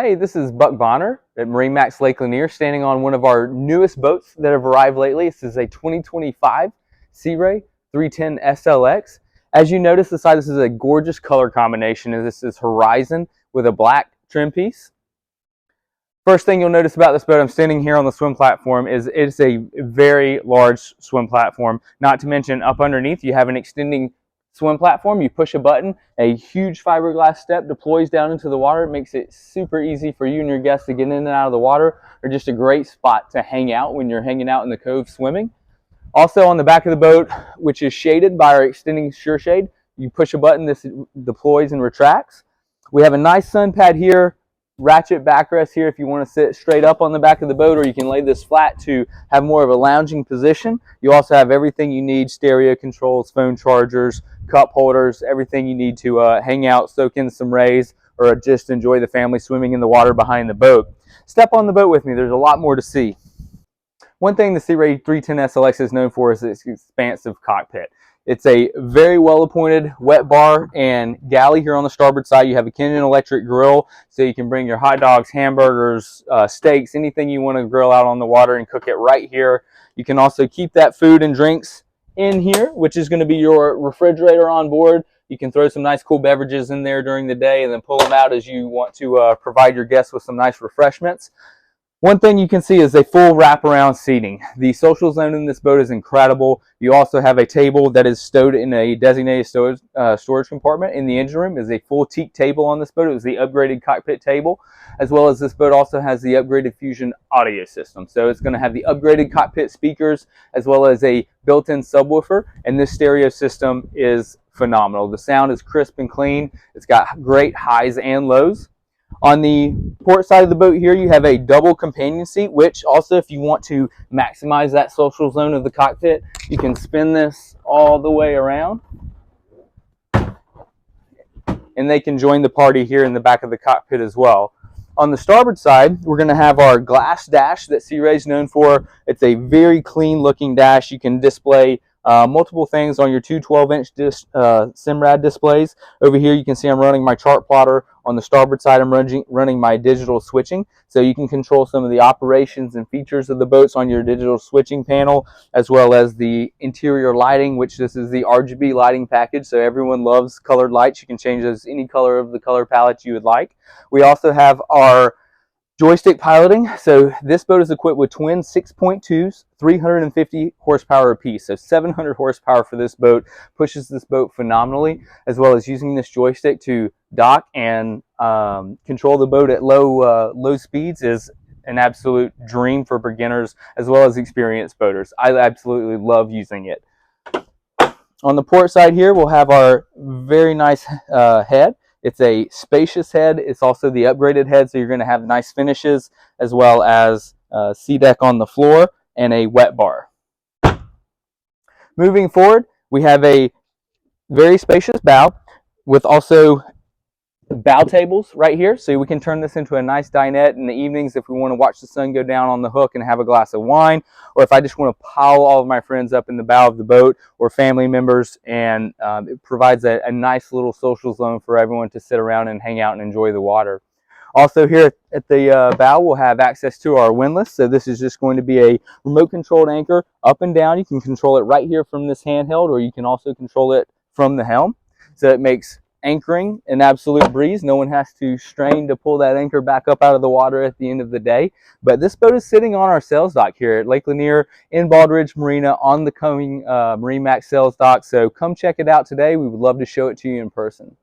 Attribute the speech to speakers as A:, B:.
A: Hey, this is Buck Bonner at MarineMax Lake Lanier, standing on one of our newest boats that have arrived lately. This is a 2025 Sea Ray 310 SLX. As you notice, the side, this is a gorgeous color combination. This is horizon with a black trim piece. First thing you'll notice about this boat, I'm standing here on the swim platform, is it's a very large swim platform. Not to mention, up underneath, you have an extending swim platform. You push a button, a huge fiberglass step deploys down into the water. It makes it super easy for you and your guests to get in and out of the water, or just a great spot to hang out when you're hanging out in the cove swimming. Also on the back of the boat, which is shaded by our extending sure shade, you push a button, this deploys and retracts. We have a nice sun pad here, ratchet backrest here if you want to sit straight up on the back of the boat, or you can lay this flat to have more of a lounging position. You also have everything you need: stereo controls, phone chargers, cup holders, everything you need to hang out, soak in some rays, or just enjoy the family swimming in the water behind the boat. Step on the boat with me, there's a lot more to see. One thing the Sea Ray 310 SLX is known for is its expansive cockpit. It's a very well appointed wet bar and galley here on the starboard side. You have a Kenyon electric grill, so you can bring your hot dogs, hamburgers, steaks, anything you want to grill out on the water and cook it right here. You can also keep that food and drinks in here, which is going to be your refrigerator on board. You can throw some nice cool beverages in there during the day and then pull them out as you want to provide your guests with some nice refreshments. One thing you can see is a full wraparound seating. The social zone in this boat is incredible. You also have a table that is stowed in a designated storage compartment. In the engine room is a full teak table on this boat. It was the upgraded cockpit table, as well as this boat also has the upgraded Fusion audio system. So it's going to have the upgraded cockpit speakers as well as a built-in subwoofer, and this stereo system is phenomenal. The sound is crisp and clean. It's got great highs and lows. On the port side of the boat here, you have a double companion seat, which also, if you want to maximize that social zone of the cockpit, you can spin this all the way around, and they can join the party here in the back of the cockpit as well. On the starboard side, we're going to have our glass dash that Sea Ray is known for. It's a very clean looking dash. You can display multiple things on your two 12-inch Simrad displays. Over here you can see I'm running my chart plotter. On the starboard side I'm running my digital switching, so you can control some of the operations and features of the boats on your digital switching panel, as well as the interior lighting, which this is the RGB lighting package, so everyone loves colored lights. You can change those any color of the color palette you would like. We also have our joystick piloting. So this boat is equipped with twin 6.2s, 350 horsepower apiece. So 700 horsepower for this boat. Pushes this boat phenomenally, as well as using this joystick to dock and control the boat at low speeds is an absolute dream for beginners as well as experienced boaters. I absolutely love using it. On the port side here, we'll have our very nice head. It's a spacious head. It's also the upgraded head, so you're going to have nice finishes, as well as sea deck on the floor and a wet bar. Moving forward, we have a very spacious bow with also bow tables right here, so we can turn this into a nice dinette in the evenings if we want to watch the sun go down on the hook and have a glass of wine, or if I just want to pile all of my friends up in the bow of the boat, or family members, and it provides a nice little social zone for everyone to sit around and hang out and enjoy the water. Also here at the bow, we'll have access to our windlass. So this is just going to be a remote controlled anchor up and down. You can control it right here from this handheld, or you can also control it from the helm. So it makes anchoring an absolute breeze. No one has to strain to pull that anchor back up out of the water at the end of the day. But this boat is sitting on our sales dock here at Lake Lanier in Baldridge Marina on the coming MarineMax sales dock. So come check it out today. We would love to show it to you in person.